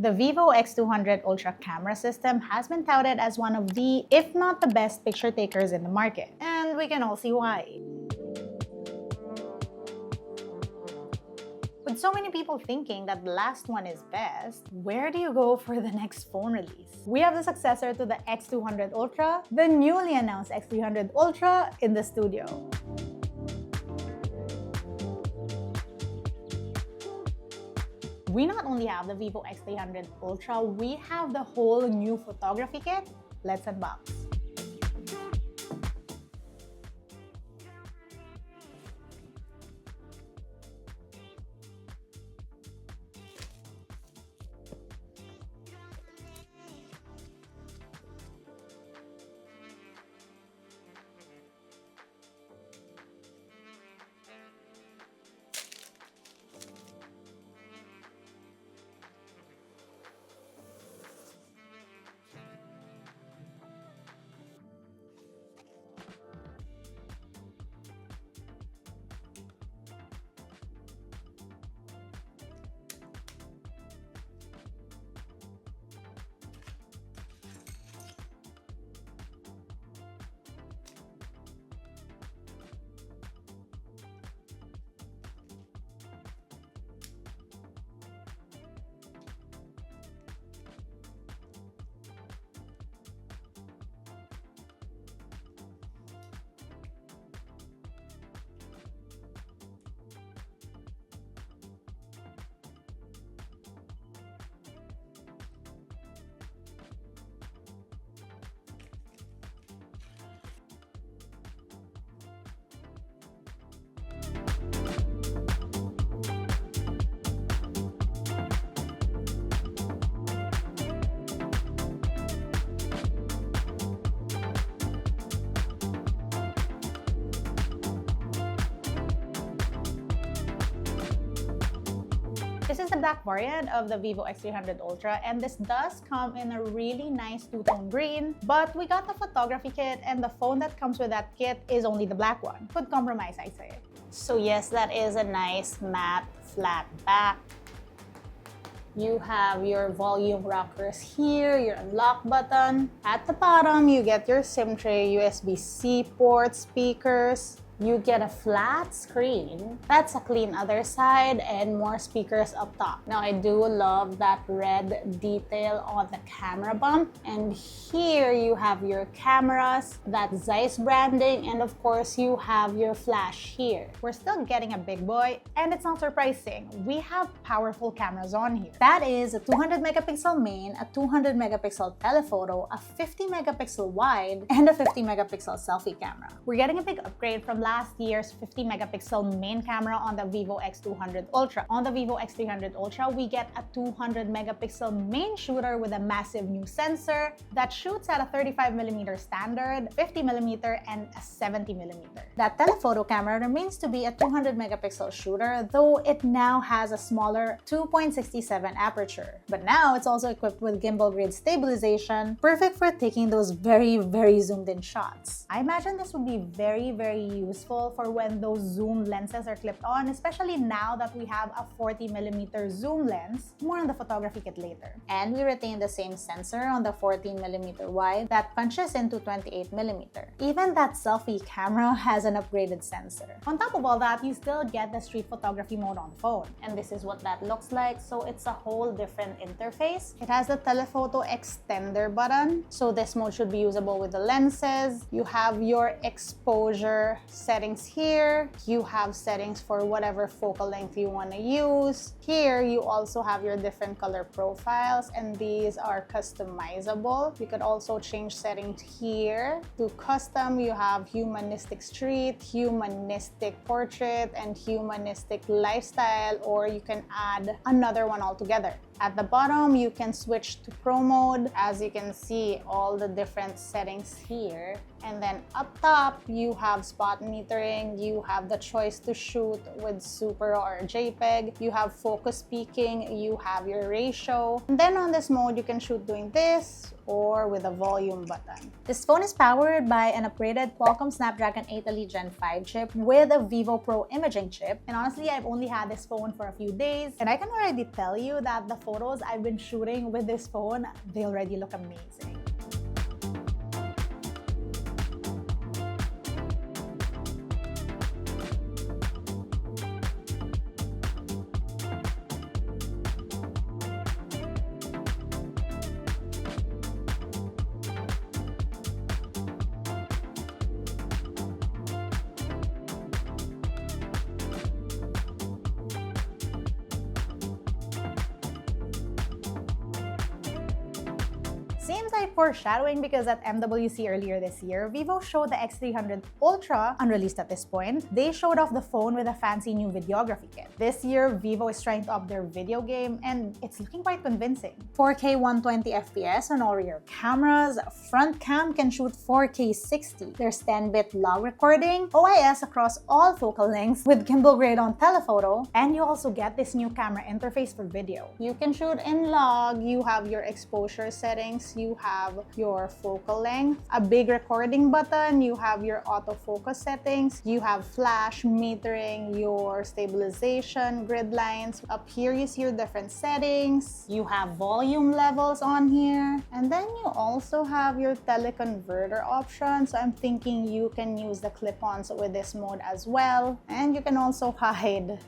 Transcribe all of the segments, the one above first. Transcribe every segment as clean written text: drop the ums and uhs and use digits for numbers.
The vivo X200 Ultra camera system has been touted as one of the, if not the best picture takers in the market. And we can all see why. With so many people thinking that the last one is best, where do you go for the next phone release? We have the successor to the X200 Ultra, the newly announced X300 Ultra, in the studio. We not only have the vivo X300 Ultra, we have the whole new photography kit. Let's unbox. This is the black variant of the vivo X300 Ultra, and this does come in a really nice two-tone green, but we got the photography kit and the phone that comes with that kit is only the black one. Good compromise, I'd say. So yes, that is a nice matte flat back. You have your volume rockers here, your unlock button. At the bottom, you get your SIM tray, USB-C port, speakers. You get a flat screen. That's a clean other side and more speakers up top. Now I do love that red detail on the camera bump. And here you have your cameras, that Zeiss branding, and of course you have your flash here. We're still getting a big boy, and it's not surprising. We have powerful cameras on here. That is a 200 megapixel main, a 200 megapixel telephoto, a 50 megapixel wide, and a 50 megapixel selfie camera. We're getting a big upgrade from last year's 50 megapixel main camera on the vivo X200 Ultra. On the vivo X300 Ultra, we get a 200 megapixel main shooter with a massive new sensor that shoots at a 35mm standard, 50mm, and a 70mm. That telephoto camera remains to be a 200 megapixel shooter, though it now has a smaller 2.67 aperture. But now it's also equipped with gimbal grade stabilization, perfect for taking those very zoomed in shots. I imagine this would be very useful for when those zoom lenses are clipped on, especially now that we have a 40mm zoom lens. More on the photography kit later. And we retain the same sensor on the 14mm wide that punches into 28mm. Even that selfie camera has an upgraded sensor. On top of all that, you still get the street photography mode on the phone. And this is what that looks like, so it's a whole different interface. It has the telephoto extender button, so this mode should be usable with the lenses. You have your exposure settings here. You have settings for whatever focal length you want to use. Here, you also have your different color profiles, and these are customizable. You could also change settings here. To custom, you have humanistic street, humanistic portrait, and humanistic lifestyle, or you can add another one altogether. At the bottom, you can switch to Pro mode. As you can see, all the different settings here. And then up top, you have spot metering, you have the choice to shoot with Super or JPEG, you have focus peaking, you have your ratio. And then on this mode, you can shoot doing this or with a volume button. This phone is powered by an upgraded Qualcomm Snapdragon 8 Elite Gen 5 chip with a vivo Pro imaging chip. And honestly, I've only had this phone for a few days, and I can already tell you that the photos I've been shooting with this phone, they already look amazing. Seems like foreshadowing because at MWC earlier this year, Vivo showed the X300 Ultra, unreleased at this point. They showed off the phone with a fancy new videography kit. This year, Vivo is trying to up their video game, and it's looking quite convincing. 4K 120 FPS on all rear cameras, front cam can shoot 4K 60. There's 10-bit log recording, OIS across all focal lengths with gimbal grade on telephoto, and you also get this new camera interface for video. You can shoot in log, you have your exposure settings, you have your focal length, a big recording button, you have your autofocus settings, you have flash metering, your stabilization, grid lines. Up here you see your different settings, you have volume levels on here, and then you also have your teleconverter option. So I'm thinking you can use the clip-ons with this mode as well, and you can also hide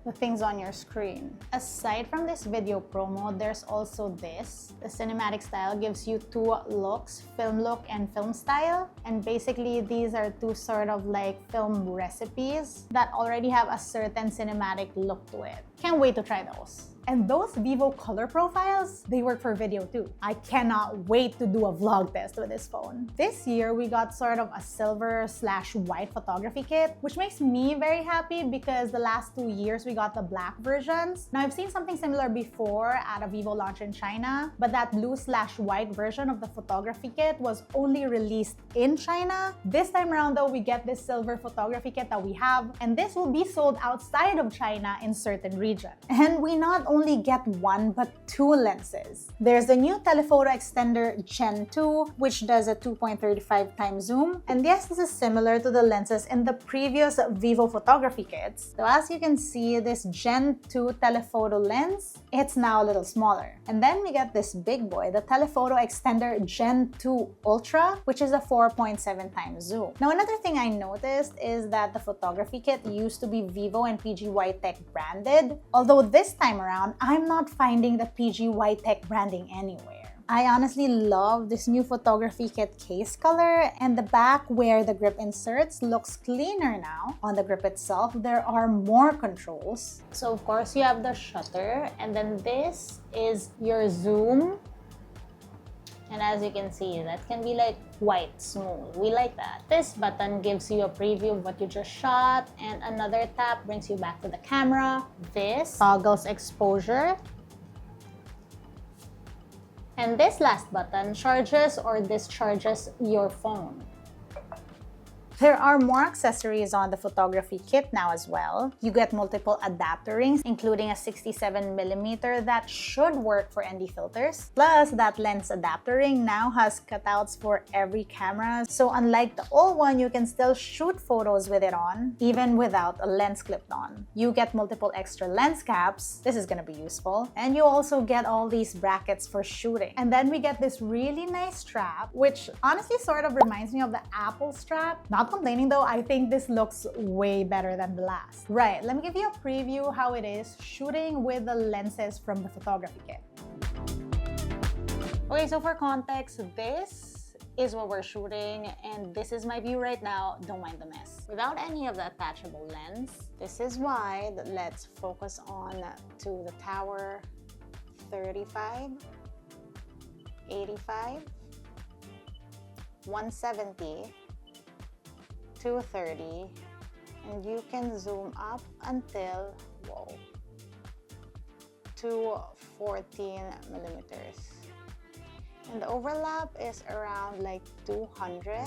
the things on your screen. Aside from this video promo, there's also this. The cinematic style gives you two looks, film look and film style. And basically, these are two sort of like film recipes that already have a certain cinematic look to it. Can't wait to try those. And those Vivo color profiles, they work for video too. I cannot wait to do a vlog test with this phone. This year, we got sort of a silver/white photography kit, which makes me very happy because the last 2 years we got the black versions. Now, I've seen something similar before at a Vivo launch in China, but that blue/white version of the photography kit was only released in China. This time around though, we get this silver photography kit that we have, and this will be sold outside of China in certain regions. And we not only get one but two lenses. There's the new telephoto extender Gen 2, which does a 2.35 times zoom. And yes, this is similar to the lenses in the previous Vivo photography kits. So as you can see, this Gen 2 telephoto lens, it's now a little smaller. And then we get this big boy, the telephoto extender Gen 2 Ultra, which is a 4.7 times zoom. Now, another thing I noticed is that the photography kit used to be Vivo and PGY Tech branded, although this time around, I'm not finding the PGY Tech branding anywhere. I honestly love this new photography kit case color, and the back where the grip inserts looks cleaner now. On the grip itself, there are more controls. So of course you have the shutter, and then this is your zoom. And as you can see, that can be like white, smooth. We like that. This button gives you a preview of what you just shot, and another tap brings you back to the camera. This toggles exposure. And this last button charges or discharges your phone. There are more accessories on the photography kit now as well. You get multiple adapter rings, including a 67mm that should work for ND filters. Plus, that lens adapter ring now has cutouts for every camera. So unlike the old one, you can still shoot photos with it on, even without a lens clipped on. You get multiple extra lens caps. This is gonna be useful. And you also get all these brackets for shooting. And then we get this really nice strap, which honestly sort of reminds me of the Apple strap. Not complaining though, I think this looks way better than the last. Right, let me give you a preview how it is shooting with the lenses from the photography kit. Okay, so for context, this is what we're shooting, and this is my view right now. Don't mind the mess. Without any of the attachable lens, this is wide. Let's focus on to the tower. 35, 85, 170, 230, and you can zoom up until, whoa, to 14 millimeters. And the overlap is around like 200.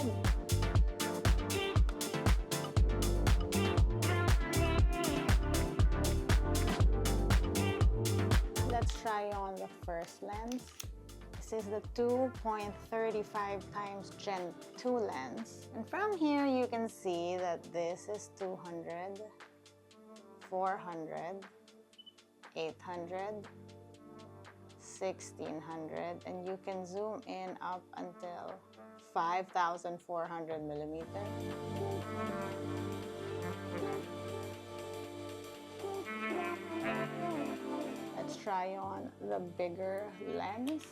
Let's try on the first lens. This is the 2.35 times Gen 2 lens. And from here, you can see that this is 200, 400, 800, 1600, and you can zoom in up until 5,400 millimeters. Let's try on the bigger lens,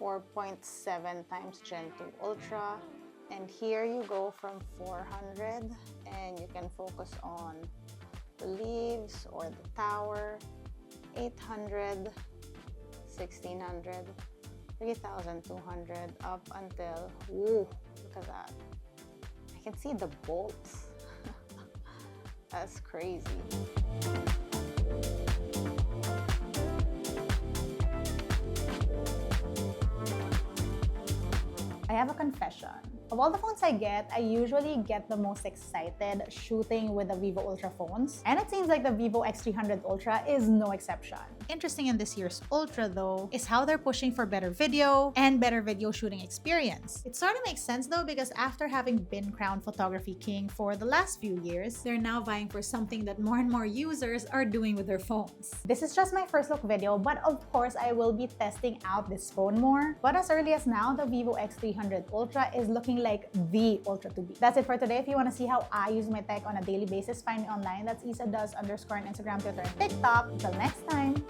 4.7 times Gen 2 Ultra. And here you go from 400 and you can focus on the leaves or the tower, 800, 1600, 3,200 up until, woo, look at that. I can see the bolts. That's crazy. I have a confession. Of all the phones I get, I usually get the most excited shooting with the vivo Ultra phones. And it seems like the vivo X300 Ultra is no exception. Interesting in this year's Ultra though, is how they're pushing for better video and better video shooting experience. It sort of makes sense though, because after having been crowned photography king for the last few years, they're now vying for something that more and more users are doing with their phones. This is just my first look video, but of course I will be testing out this phone more. But as early as now, the vivo X300 Ultra is looking like the Ultra to be. That's it for today. If you want to see how I use my tech on a daily basis, find me online. That's isadoes_ on Instagram, Twitter, and TikTok. Until next time.